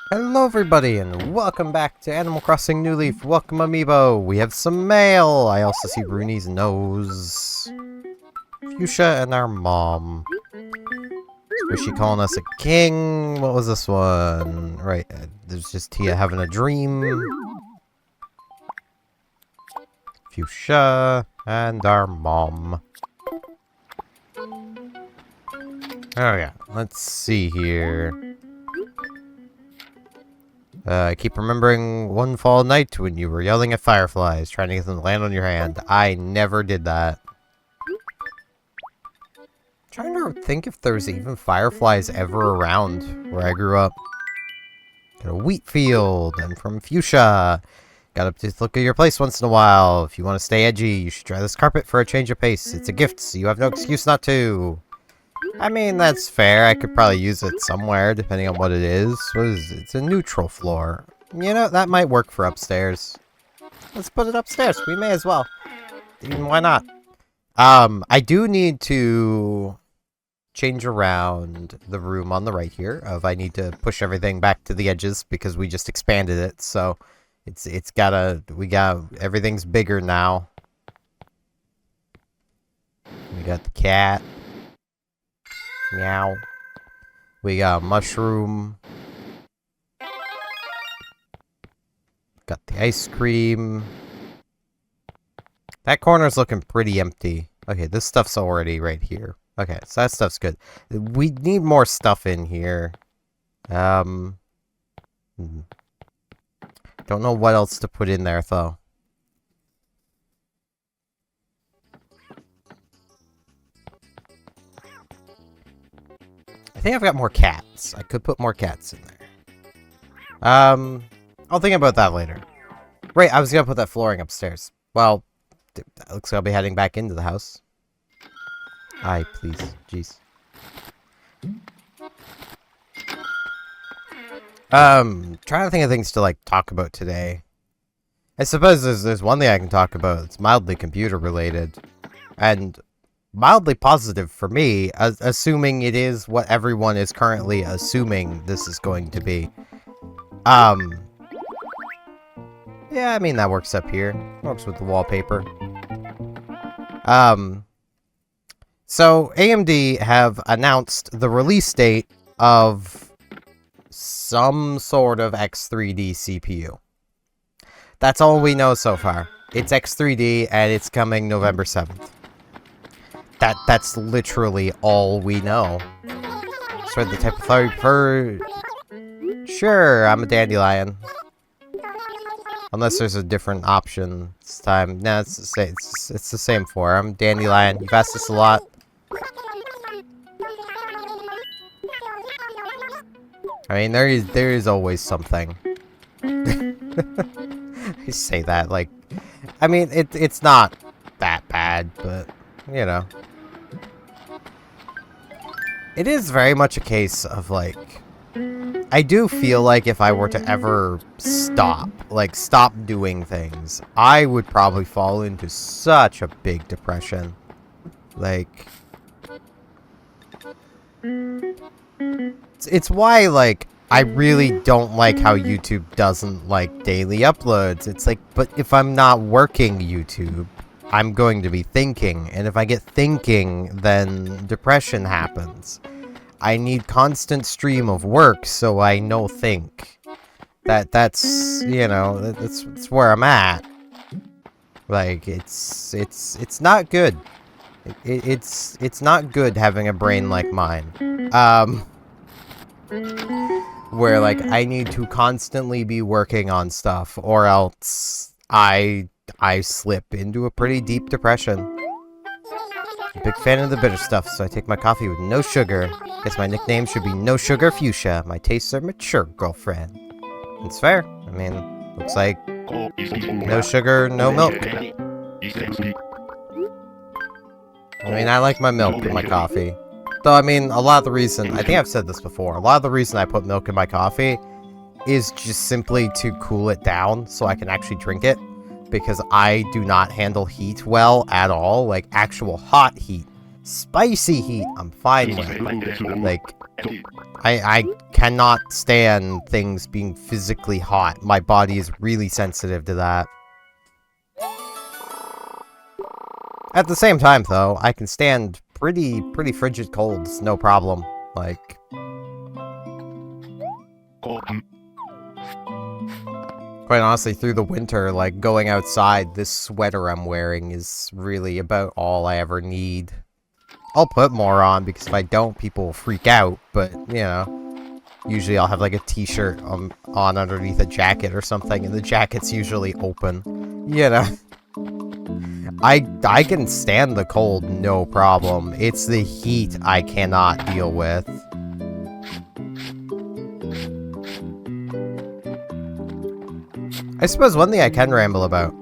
Hello everybody and welcome back to Animal Crossing New Leaf. Welcome Amiibo. We have some mail. I also see Rooney's nose. Fuchsia and our mom. Was she calling us a king? What was this one? Right, there's just Tia having a dream. Fuchsia and our mom. Oh yeah, let's see here. I keep remembering one fall night when you were yelling at fireflies, trying to get them to land on your hand. I never did that. Trying to think if there's even fireflies ever around where I grew up. Got a wheat field, and from Fuchsia. Gotta just look at your place once in a while. If you want to stay edgy, you should try this carpet for a change of pace. It's a gift, so you have no excuse not to. I mean, that's fair. I could probably use it somewhere, depending on what it is. What is it? It's a neutral floor. You know, that might work for upstairs. Let's put it upstairs. We may as well. Why not? I do need to change around the room on the right here. I need to push everything back to the edges because we just expanded it. So everything's bigger now. We got the cat. Meow. We got a mushroom. Got the ice cream. That corner's looking pretty empty. Okay, this stuff's already right here. Okay, so that stuff's good. We need more stuff in here. Don't know what else to put in there, though. I think I've got more cats. I could put more cats in there. I'll think about that later. Right, I was gonna put that flooring upstairs. Well, that looks like I'll be heading back into the house. Aye, please. Jeez. Trying to think of things to, like, talk about today. I suppose there's one thing I can talk about. It's mildly computer related. And mildly positive for me, assuming it is what everyone is currently assuming this is going to be. Yeah, I mean, that works up here. Works with the wallpaper. So, AMD have announced the release date of some sort of X3D CPU. That's all we know so far. It's X3D, and it's coming November 7th. That's literally all we know. So the type of flower you prefer? Sure, I'm a dandelion. Unless there's a different option this time. No, it's the same. It's the same for. I'm dandelion. You've asked this a lot. I mean, there is always something. I say that like, I mean, it's not that bad, but you know. It is very much a case of, like, I do feel like if I were to ever stop doing things, I would probably fall into such a big depression. Like, it's why, like, I really don't like how YouTube doesn't like daily uploads. It's like, but if I'm not working YouTube, I'm going to be thinking, and if I get thinking, then depression happens. I need constant stream of work so I no think. That's you know, that's where I'm at. Like, it's not good. It's not good having a brain like mine. Where, like, I need to constantly be working on stuff, or else I slip into a pretty deep depression. I'm a big fan of the bitter stuff, so I take my coffee with no sugar. Guess my nickname should be No Sugar Fuchsia. My tastes are mature, girlfriend. It's fair. I mean, looks like no sugar, no milk. I mean, I like my milk in my coffee. Though, I mean, a lot of the reason, I think I've said this before, a lot of the reason I put milk in my coffee is just simply to cool it down so I can actually drink it. Because I do not handle heat well at all. Like, actual hot heat. Spicy heat, I'm fine with. Like, I cannot stand things being physically hot. My body is really sensitive to that. At the same time, though, I can stand pretty frigid colds, no problem. Like... Quite honestly, through the winter, like, going outside, this sweater I'm wearing is really about all I ever need. I'll put more on, because if I don't, people will freak out, but, you know, usually I'll have, like, a t-shirt on underneath a jacket or something, and the jacket's usually open, you know? I can stand the cold, no problem. It's the heat I cannot deal with. I suppose one thing I can ramble about.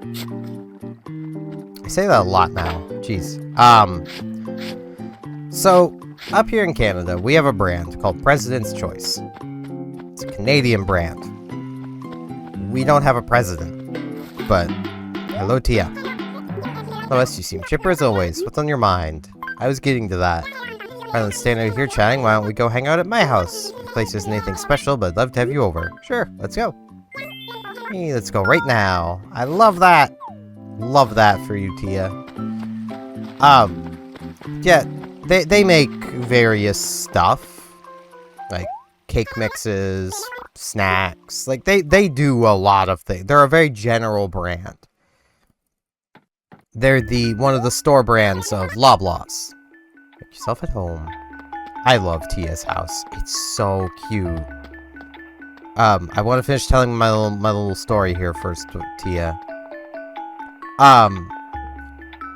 I say that a lot now. Jeez. So, up here in Canada, we have a brand called President's Choice. It's a Canadian brand. We don't have a president. But, hello Tia. Lois, you seem chipper as always. What's on your mind? I was getting to that. Rather than standing out here chatting, why don't we go hang out at my house? The place isn't anything special, but I'd love to have you over. Sure, let's go. Hey, let's go right now. I love that. Love that for you, Tia. Yeah, they make various stuff. Like, cake mixes, snacks. Like, they do a lot of things. They're a very general brand. They're one of the store brands of Loblaws. Make yourself at home. I love Tia's house. It's so cute. I want to finish telling my little story here first, Tia.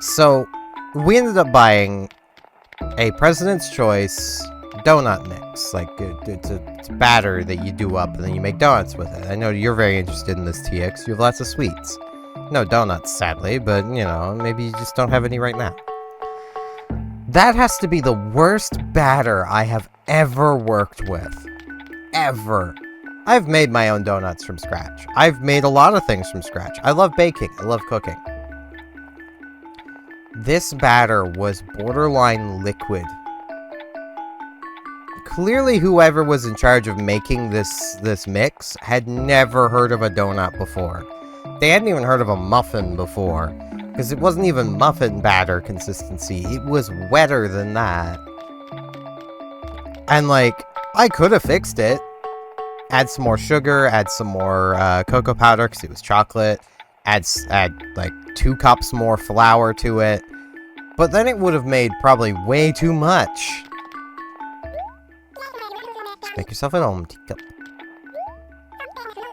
So, we ended up buying a President's Choice donut mix. Like, it's a batter that you do up and then you make donuts with it. I know you're very interested in this, Tia, because you have lots of sweets. No donuts, sadly, but, you know, maybe you just don't have any right now. That has to be the worst batter I have ever worked with. Ever. I've made my own donuts from scratch. I've made a lot of things from scratch. I love baking. I love cooking. This batter was borderline liquid. Clearly, whoever was in charge of making this mix had never heard of a donut before. They hadn't even heard of a muffin before. Because it wasn't even muffin batter consistency. It was wetter than that. And, like, I could have fixed it. Add some more sugar, add some more cocoa powder because it was chocolate, add like 2 cups more flour to it, but then it would have made probably way too much. Just make yourself at home, teacup.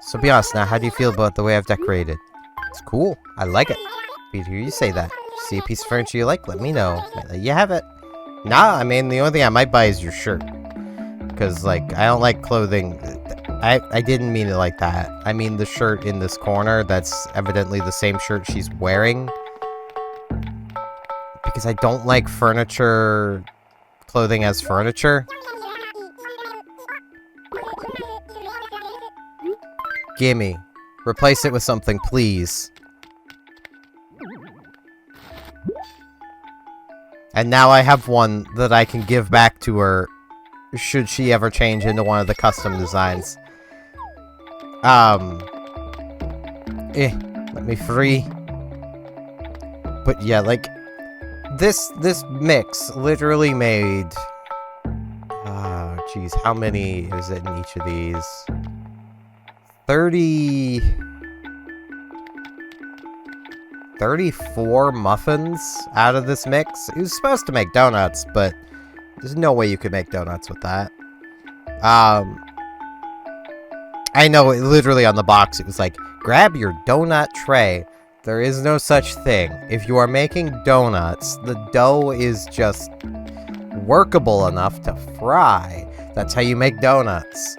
So be honest now, how do you feel about the way I've decorated? It's cool, I like it. If you hear you say that, see a piece of furniture you like, let me know. Might let you have it. Nah, I mean, the only thing I might buy is your shirt. Because, like, I don't like clothing. I didn't mean it like that. I mean the shirt in this corner, that's evidently the same shirt she's wearing. Because I don't like furniture... clothing as furniture. Gimme. Replace it with something, please. And now I have one that I can give back to her, should she ever change into one of the custom designs. Let me free. But yeah, like, this mix literally made... oh, jeez, how many is it in each of these? 34 muffins out of this mix. It was supposed to make donuts, but there's no way you could make donuts with that. I know, literally on the box, it was like, grab your donut tray. There is no such thing. If you are making donuts, the dough is just workable enough to fry. That's how you make donuts.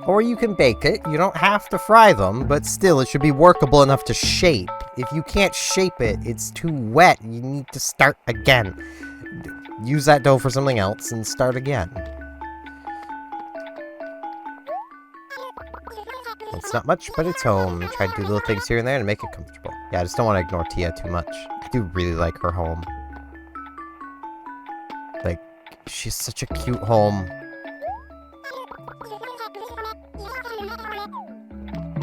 Or you can bake it. You don't have to fry them, but still, it should be workable enough to shape. If you can't shape it, it's too wet. You need to start again. Use that dough for something else and start again. It's not much, but it's home. Try to do little things here and there to make it comfortable. Yeah, I just don't want to ignore Tia too much. I do really like her home. Like, She's such a cute home.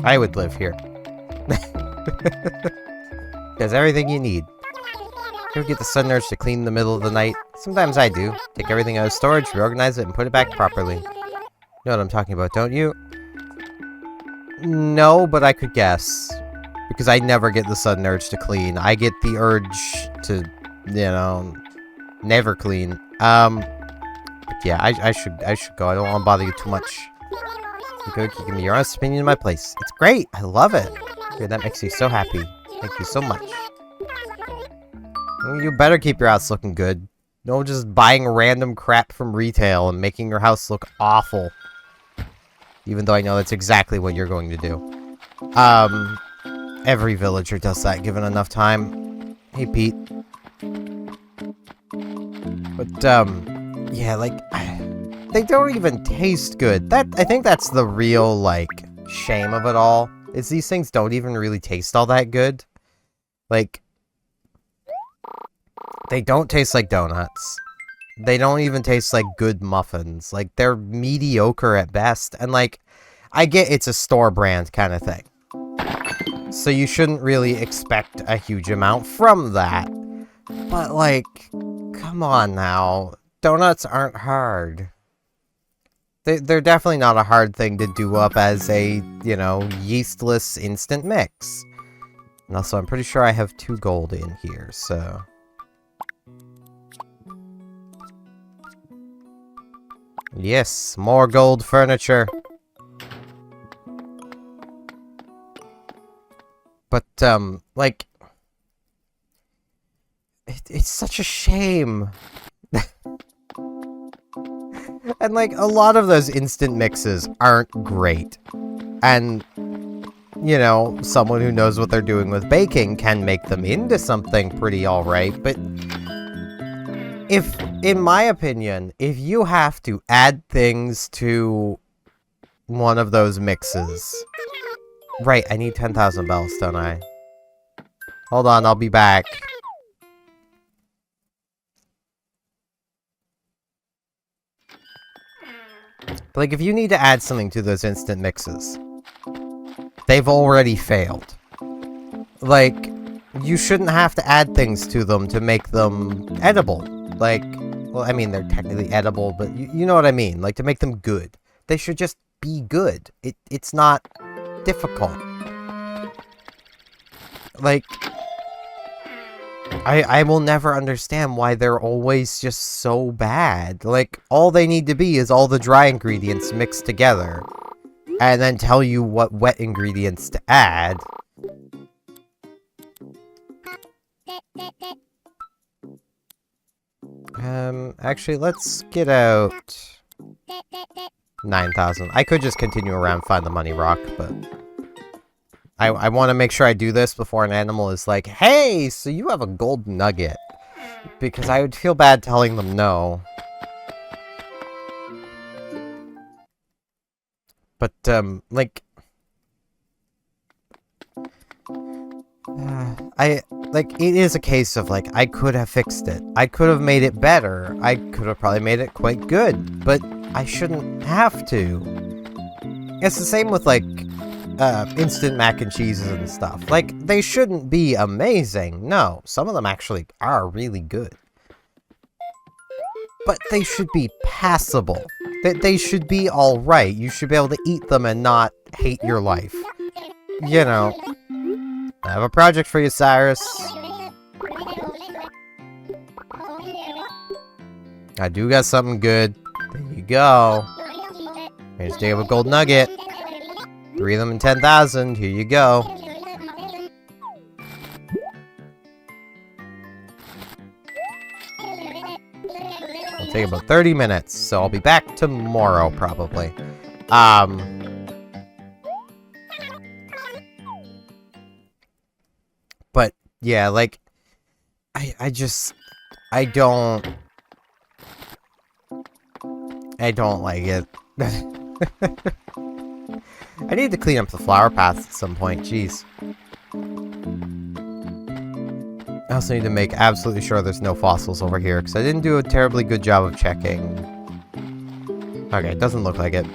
I would live here. There's everything you need. You ever get the sudden urge to clean in the middle of the night? Sometimes I do. Take everything out of storage, reorganize it, and put it back properly. You know what I'm talking about, don't you? No, but I could guess. Because I never get the sudden urge to clean. I get the urge to, you know, never clean. But yeah, I should go. I don't want to bother you too much. You go give me your honest opinion of my place. It's great. I love it. Okay, that makes you so happy. Thank you so much. You better keep your house looking good. No just buying random crap from retail and making your house look awful. Even though I know that's exactly what you're going to do. Every villager does that given enough time. Hey, Pete. But, yeah, like, they don't even taste good. I think that's the real, like, shame of it all. Is these things don't even really taste all that good. Like, they don't taste like donuts. They don't even taste like good muffins. Like, they're mediocre at best. And, like, I get it's a store brand kind of thing. So you shouldn't really expect a huge amount from that. But, like, come on now. Donuts aren't hard. They're definitely not a hard thing to do up as a, you know, yeastless instant mix. And also, I'm pretty sure I have 2 gold in here, so... Yes, more gold furniture. But, like... It's such a shame. And, like, a lot of those instant mixes aren't great. And, you know, someone who knows what they're doing with baking can make them into something pretty alright, but... in my opinion, if you have to add things to one of those mixes... Right, I need 10,000 bells, don't I? Hold on, I'll be back. But, like, if you need to add something to those instant mixes, they've already failed. Like, you shouldn't have to add things to them to make them edible. Like, well, I mean, they're technically edible, but you know what I mean. Like, to make them good. They should just be good. It's not difficult. Like, I will never understand why they're always just so bad. Like, all they need to be is all the dry ingredients mixed together. And then tell you what wet ingredients to add. Actually, let's get out 9,000. I could just continue around, find the money rock, but... I want to make sure I do this before an animal is like, hey, so you have a gold nugget. Because I would feel bad telling them no. But, like... it is a case of, like, I could have fixed it. I could have made it better. I could have probably made it quite good. But I shouldn't have to. It's the same with, like... instant mac and cheeses and stuff. Like, they shouldn't be amazing. No, some of them actually are really good. But they should be passable. They should be alright. You should be able to eat them and not hate your life. You know. I have a project for you, Cyrus. I do got something good. There you go. Here's a gold nugget. 3 of them in 10,000. Here you go. It'll take about 30 minutes, so I'll be back tomorrow, probably. But, yeah, like, I don't like it. I need to clean up the flower paths at some point, jeez. I also need to make absolutely sure there's no fossils over here, because I didn't do a terribly good job of checking. Okay, it doesn't look like it.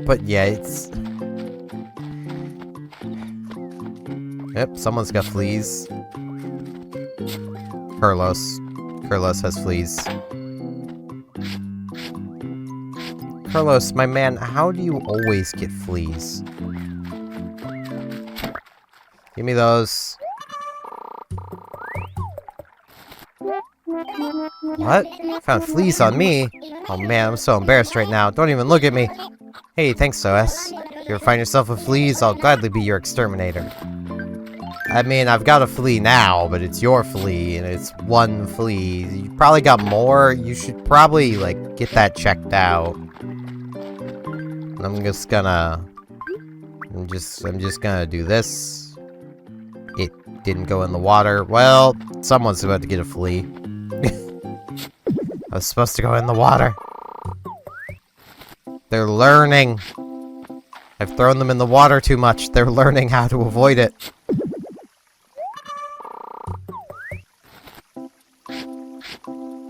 But yeah, it's... Yep, someone's got fleas. Carlos. Carlos has fleas. Carlos, my man, how do you always get fleas? Give me those. What? Found fleas on me? Oh man, I'm so embarrassed right now. Don't even look at me. Hey, thanks, OS. If you ever find yourself with fleas, I'll gladly be your exterminator. I mean, I've got a flea now, but it's your flea, and it's one flea. You probably got more. You should probably, like, get that checked out. And I'm just gonna do this. It didn't go in the water. Well, someone's about to get a flea. I was supposed to go in the water. They're learning. I've thrown them in the water too much. They're learning how to avoid it.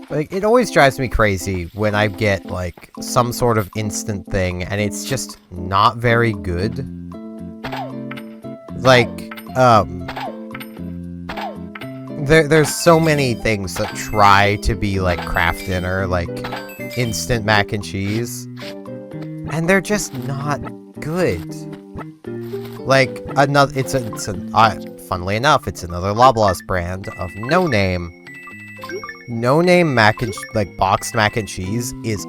Like, it always drives me crazy when I get, like, some sort of instant thing, and it's just not very good. Like, there's so many things that try to be, like, craft dinner, like, instant mac and cheese, and they're just not good. Like, funnily enough, it's another Loblaws brand of No Name. No Name mac and like boxed mac and cheese is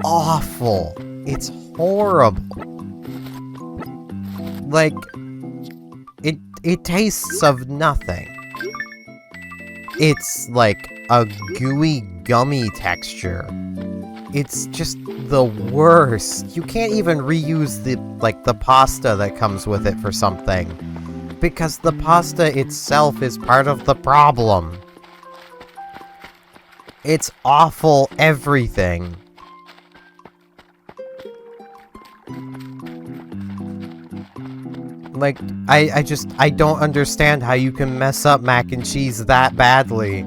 awful. It's horrible. Like it tastes of nothing. It's like a gooey gummy texture. It's just the worst. You can't even reuse the pasta that comes with it for something, because the pasta itself is part of the problem. It's awful everything. Like, I don't understand how you can mess up mac and cheese that badly,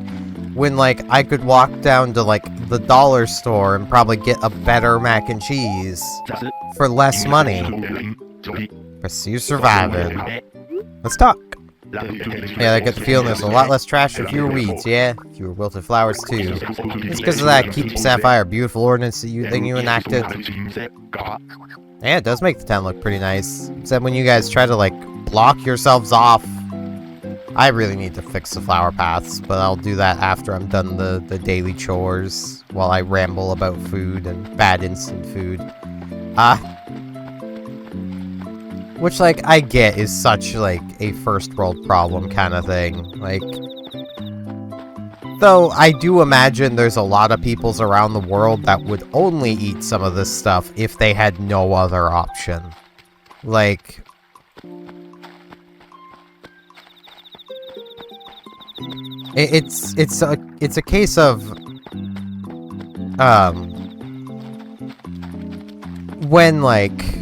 when, like, I could walk down to, like, the dollar store and probably get a better mac and cheese for less money. I see you surviving. Let's talk. Yeah, I get the feeling there's a lot less trash and fewer weeds, yeah? Fewer wilted flowers, too. It's because of that Keep Sapphire Beautiful ordinance that you enacted. Yeah, it does make the town look pretty nice. Except when you guys try to, like, block yourselves off. I really need to fix the flower paths, but I'll do that after I'm done the daily chores, while I ramble about food and bad instant food. Which, like, I get is such, like, a first world problem kind of thing. Like, though I do imagine there's a lot of peoples around the world that would only eat some of this stuff if they had no other option. Like, it's a case of, when, like,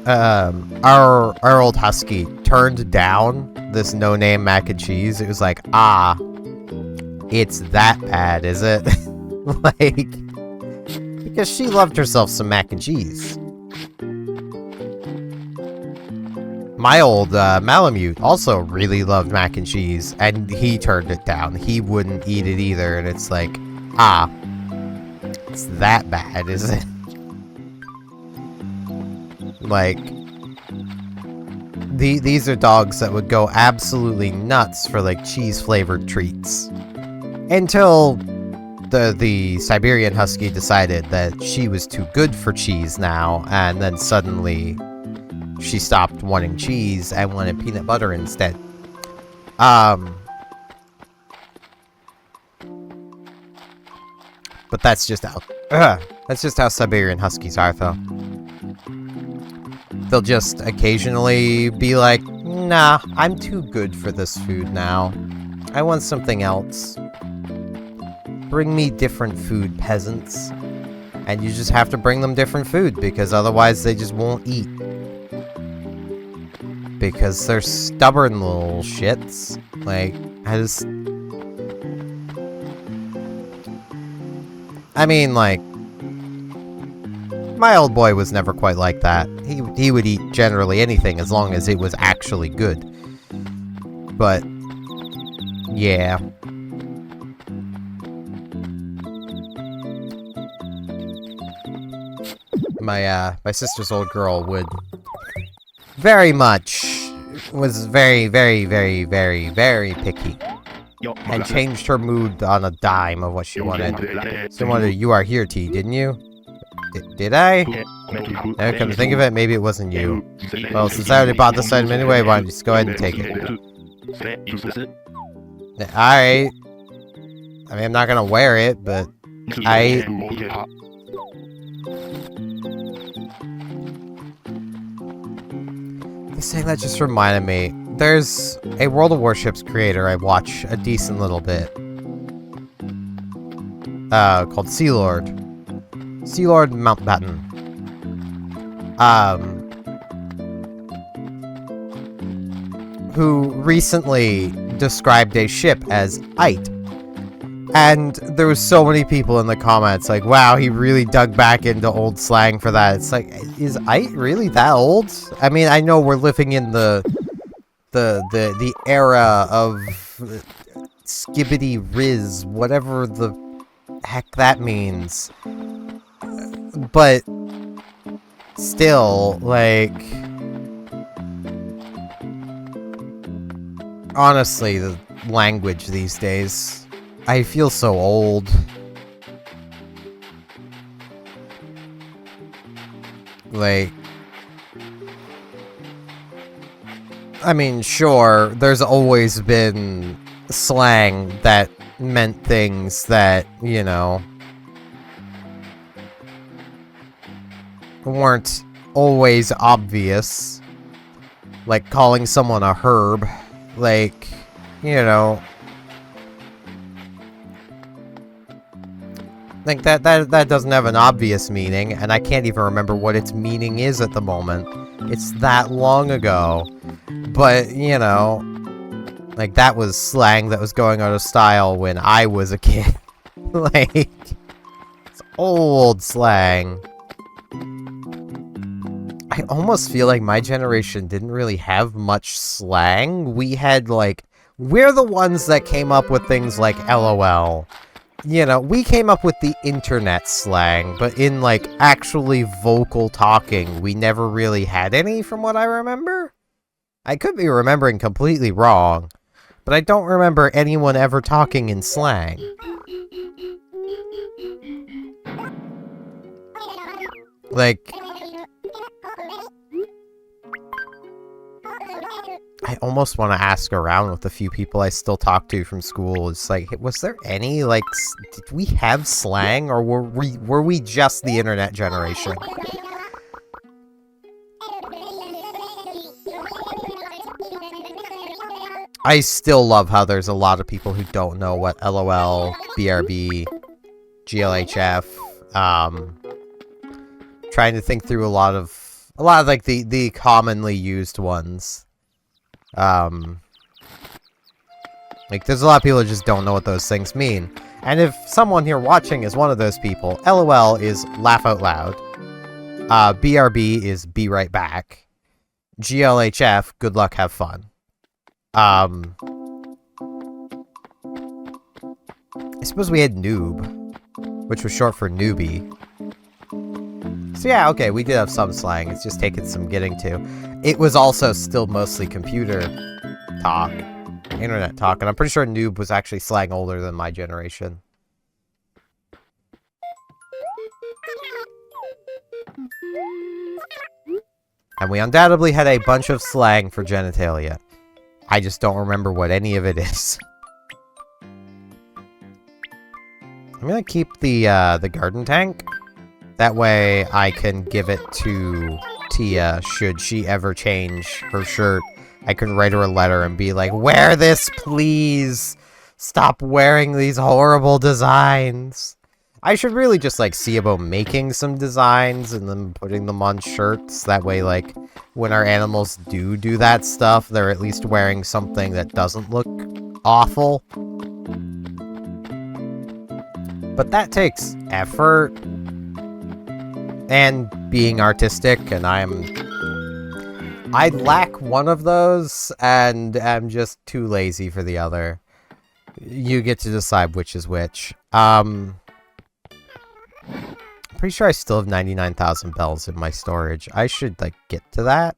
our old husky turned down this No Name mac and cheese, it was like, it's that bad, is it? Like, because she loved herself some mac and cheese. My old Malamute also really loved mac and cheese, and he turned it down. He wouldn't eat it either, and it's like, it's that bad, is it? Like, these are dogs that would go absolutely nuts for, like, cheese-flavored treats. Until the Siberian Husky decided that she was too good for cheese now, and then suddenly she stopped wanting cheese and wanted peanut butter instead. But that's just how Siberian Huskies are, though. They'll just occasionally be like, nah, I'm too good for this food now. I want something else. Bring me different food, peasants. And you just have to bring them different food, because otherwise they just won't eat. Because they're stubborn little shits. Like, I mean, like, my old boy was never quite like that. He would eat generally anything as long as it was actually good. But, yeah. My sister's old girl was very, very picky. And changed her mood on a dime of what she wanted. So wonder, you are here, T, didn't you? Did I? Now come to think of it, maybe it wasn't you. Well, since I already bought this item anyway, why don't you just go ahead and take it? Alright. I mean, I'm not gonna wear it, but This thing that just reminded me, there's a World of Warships creator I watch a decent little bit. Called Sea Lord Mountbatten. Who recently described a ship as Ite. And there was so many people in the comments like, wow, he really dug back into old slang for that. It's like, is Ite really that old? I mean, I know we're living in the era of skibbity riz, whatever the heck that means. But still, like, honestly, the language these days, I feel so old. Like, I mean, sure, there's always been slang that meant things that, you know, weren't always obvious. Like calling someone a herb. Like, you know, like that doesn't have an obvious meaning, and I can't even remember what its meaning is at the moment. It's that long ago. But, you know, like, that was slang that was going out of style when I was a kid. Like, it's old slang. I almost feel like my generation didn't really have much slang. We had, like, we're the ones that came up with things like LOL. You know, we came up with the internet slang, but in, like, actually vocal talking, we never really had any, from what I remember. I could be remembering completely wrong, but I don't remember anyone ever talking in slang. Like, I almost want to ask around with a few people I still talk to from school. It's like, was there any, like, did we have slang, or were we just the internet generation? I still love how there's a lot of people who don't know what LOL, BRB, GLHF, trying to think through a lot of like the commonly used ones. Like, there's a lot of people who just don't know what those things mean. And if someone here watching is one of those people, LOL is laugh out loud. BRB is be right back. GLHF, good luck, have fun. I suppose we had noob, which was short for newbie. So yeah, okay, we did have some slang. It's just taken some getting to. It was also still mostly computer talk, internet talk, and I'm pretty sure noob was actually slang older than my generation. And we undoubtedly had a bunch of slang for genitalia. I just don't remember what any of it is. I'm gonna keep the garden tank. That way I can give it to Tia should she ever change her shirt. I can write her a letter and be like, wear this, please! Stop wearing these horrible designs! I should really just, like, see about making some designs and then putting them on shirts. That way, like, when our animals do that stuff, they're at least wearing something that doesn't look awful. But that takes effort and being artistic, and I lack one of those, and I'm just too lazy for the other. You get to decide which is which. Pretty sure I still have 99,000 bells in my storage. I should, like, get to that.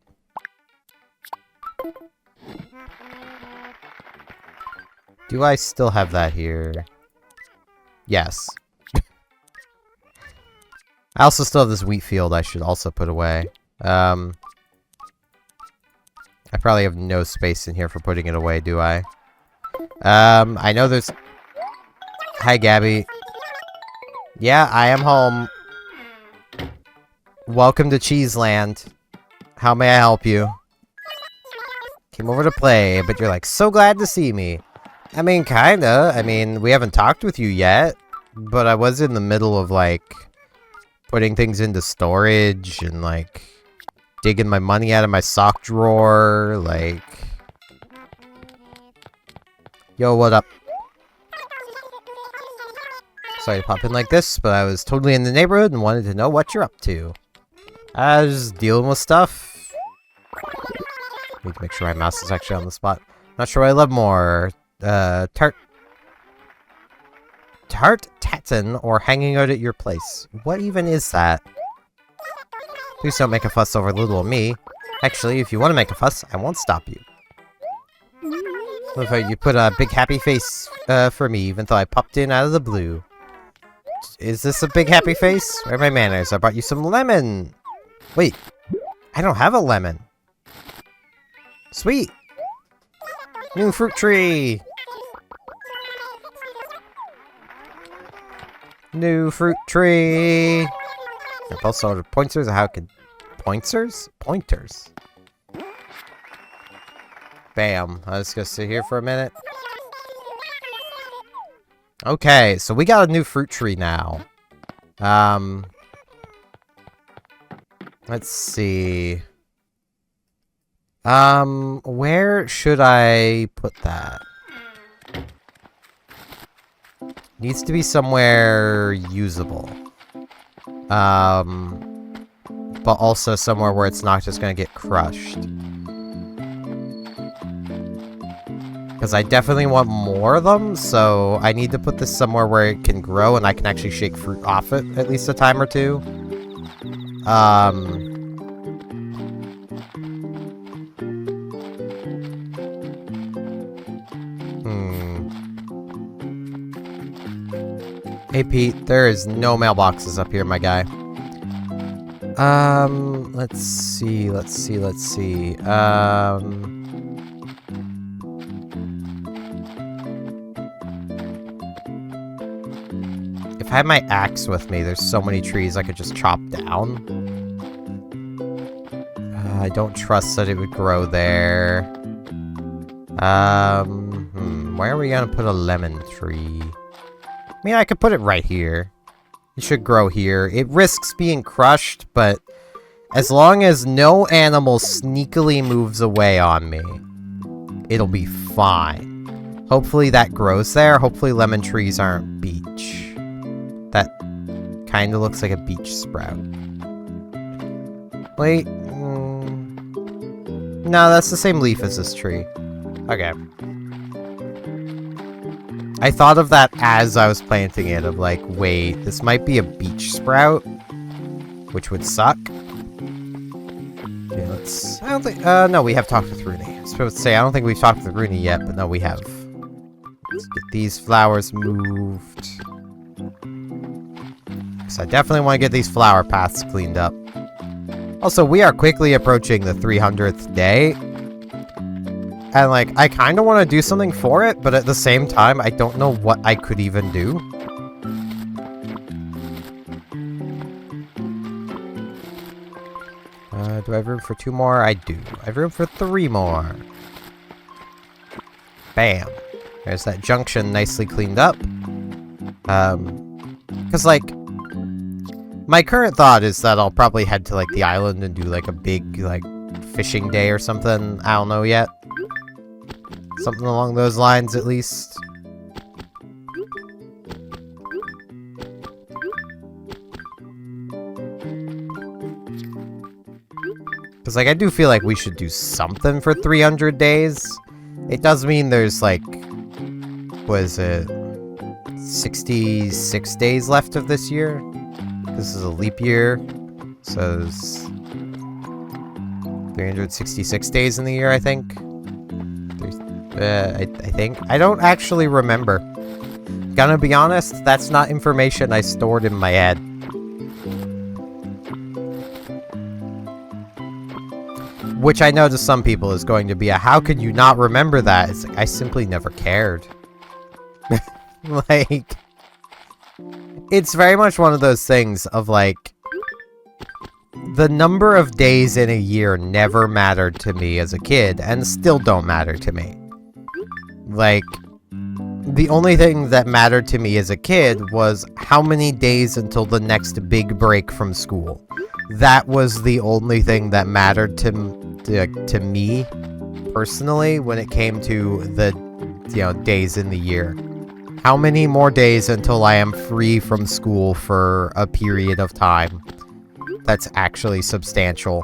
Do I still have that here? Yes. I also still have this wheat field I should also put away. I probably have no space in here for putting it away, do I? I know there's... Hi, Gabby. Yeah, I am home. Welcome to Cheeseland. How may I help you? Came over to play, but you're like, so glad to see me. I mean, kinda. I mean, we haven't talked with you yet, but I was in the middle of, like, putting things into storage and, like, digging my money out of my sock drawer, like... Yo, what up? Sorry to pop in like this, but I was totally in the neighborhood and wanted to know what you're up to. I was just dealing with stuff. Need to make sure my mouse is actually on the spot. Not sure what I love more. Tart Tatin or hanging out at your place. What even is that? Please don't make a fuss over little me. Actually, if you want to make a fuss, I won't stop you. Love how you put a big happy face for me, even though I popped in out of the blue. Is this a big happy face? Where are my manners? I brought you some lemon. Wait, I don't have a lemon. Sweet. New fruit tree. New fruit tree. They're both sort of pointers. How could pointers? Pointers. Bam. I was gonna sit here for a minute. Okay, so we got a new fruit tree now. Let's see. Where should I put that? Needs to be somewhere usable. But also somewhere where it's not just gonna get crushed. Because I definitely want more of them, so I need to put this somewhere where it can grow and I can actually shake fruit off it at least a time or two. Hey Pete, there is no mailboxes up here, my guy. Let's see. If I had my axe with me, there's so many trees I could just chop down. I don't trust that it would grow there. Where are we gonna put a lemon tree? I mean, I could put it right here. It should grow here. It risks being crushed, but as long as no animal sneakily moves away on me, it'll be fine. Hopefully that grows there. Hopefully lemon trees aren't beech. That kind of looks like a beech sprout. Wait. No, that's the same leaf as this tree. Okay. I thought of that as I was planting it, of like, wait, this might be a beech sprout, which would suck. Okay, let's... I don't think... no, we have talked with Rooney. I was supposed to say, I don't think we've talked with Rooney yet, but no, we have. Let's get these flowers moved. So I definitely want to get these flower paths cleaned up. Also, we are quickly approaching the 300th day. And, like, I kind of want to do something for it, but at the same time, I don't know what I could even do. Do I have room for 2 more? I do. I have room for 3 more. Bam. There's that junction nicely cleaned up. Because, like, my current thought is that I'll probably head to, like, the island and do, like, a big, like, fishing day or something. I don't know yet. Something along those lines, at least. Because, like, I do feel like we should do something for 300 days. It does mean there's, like, what is it? 66 days left of this year? This is a leap year. So there's 366 days in the year, I think. I think. I don't actually remember. Gonna be honest, that's not information I stored in my head. Which I know to some people is going to be a, how could you not remember that? It's like, I simply never cared. Like, it's very much one of those things of, like, the number of days in a year never mattered to me as a kid, and still don't matter to me. Like, the only thing that mattered to me as a kid was how many days until the next big break from school. That was the only thing that mattered to me, personally, when it came to the, days in the year. How many more days until I am free from school for a period of time that's actually substantial?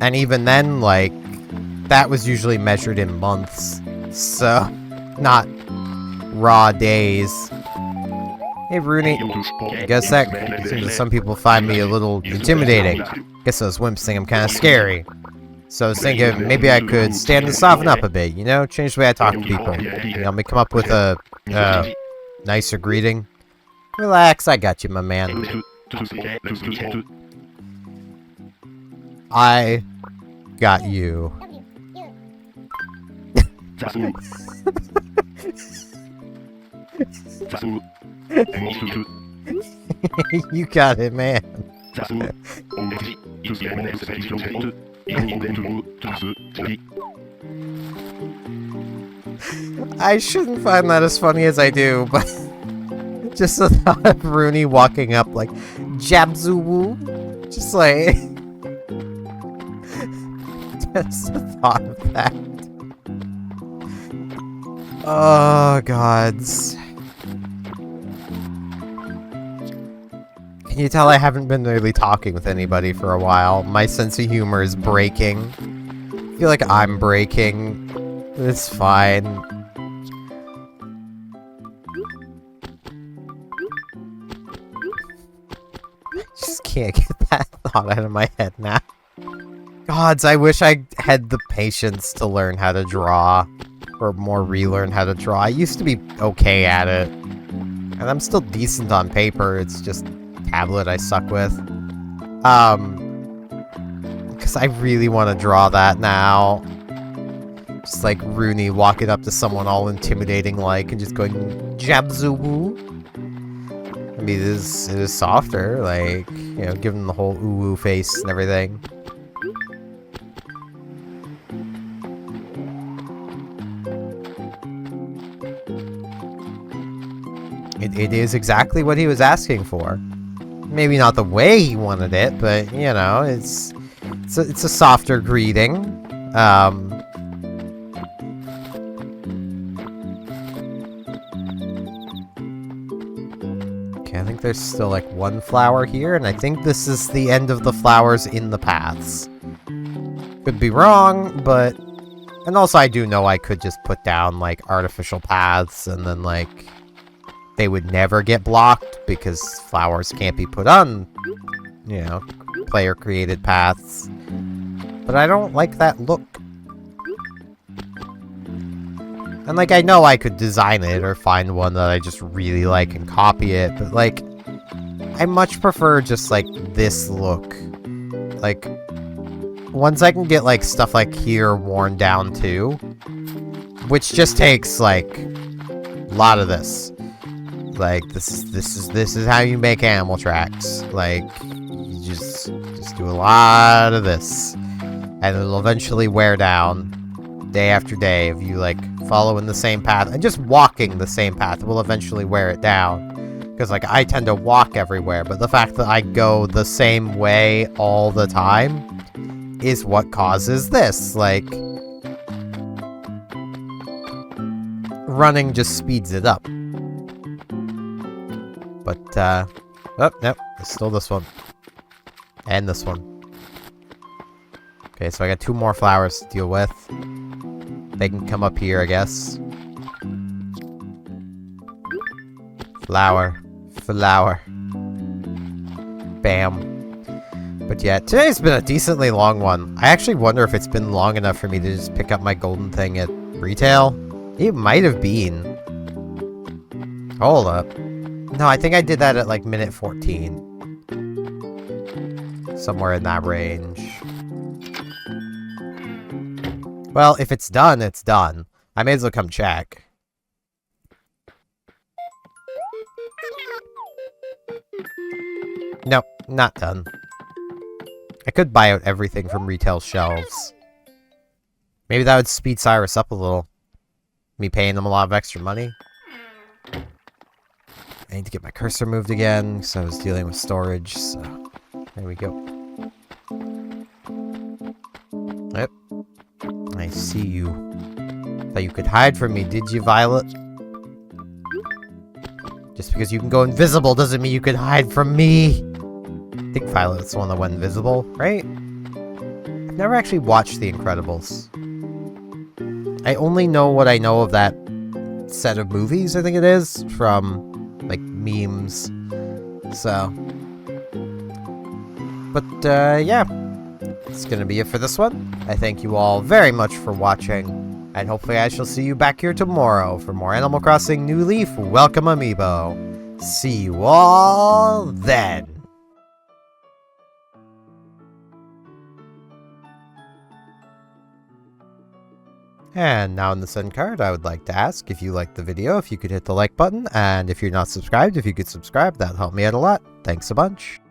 And even then, like, that was usually measured in months, so not raw days. Hey, Rooney. I guess that seems that some people find me a little intimidating. Guess those wimps think I'm kind of scary. So I was thinking maybe I could stand to soften up a bit, change the way I talk to people. Help me come up with a nicer greeting. Relax, I got you, my man. I got you. You got it, man. I shouldn't find that as funny as I do, but just the thought of Rooney walking up like, Jabzoo-woo, just like, just the thought of that. Oh, gods. Can you tell I haven't been really talking with anybody for a while? My sense of humor is breaking. I feel like I'm breaking. It's fine. I just can't get that thought out of my head now. Gods, I wish I had the patience to learn how to draw. Or more relearn how to draw. I used to be okay at it. And I'm still decent on paper, it's just tablet I suck with. Because I really want to draw that now. Just like Rooney walking up to someone all intimidating like and just going, Jabzoo-woo. I mean, it is softer, like, give him the whole ooh-woo face and everything. It is exactly what he was asking for. Maybe not the way he wanted it, but, it's a softer greeting. Okay, I think there's still, like, one flower here, and I think this is the end of the flowers in the paths. Could be wrong, but... And also, I do know I could just put down, like, artificial paths, and then, like... They would never get blocked because flowers can't be put on, player-created paths. But I don't like that look. And, like, I know I could design it or find one that I just really like and copy it, but, like, I much prefer just, like, this look. Like, once I can get, like, stuff like here worn down too, which just takes, like, a lot of this. Like, this is how you make animal tracks. Like, you just do a lot of this. And it'll eventually wear down day after day of you, like, following the same path. And just walking the same path will eventually wear it down. Because, like, I tend to walk everywhere, but the fact that I go the same way all the time is what causes this. Like, running just speeds it up. But, oh, nope, it's still this one. And this one. Okay, so I got 2 more flowers to deal with. They can come up here, I guess. Flower. Flower. Bam. But yeah, today's been a decently long one. I actually wonder if it's been long enough for me to just pick up my golden thing at retail. It might have been. Hold up. No, I think I did that at like minute 14. Somewhere in that range. Well, if it's done, it's done. I may as well come check. Nope, not done. I could buy out everything from retail shelves. Maybe that would speed Cyrus up a little. Me paying them a lot of extra money. I need to get my cursor moved again, because I was dealing with storage, so... There we go. Yep. I see you. Thought you could hide from me, did you, Violet? Just because you can go invisible doesn't mean you can hide from me! I think Violet's the one that went invisible, right? I've never actually watched The Incredibles. I only know what I know of that set of movies, I think it is, from, like, memes. So. But, yeah. That's gonna be it for this one. I thank you all very much for watching, and hopefully I shall see you back here tomorrow for more Animal Crossing New Leaf Welcome Amiibo. See you all then! And now in this end card, I would like to ask if you liked the video, if you could hit the like button, and if you're not subscribed, if you could subscribe, that'd help me out a lot. Thanks a bunch.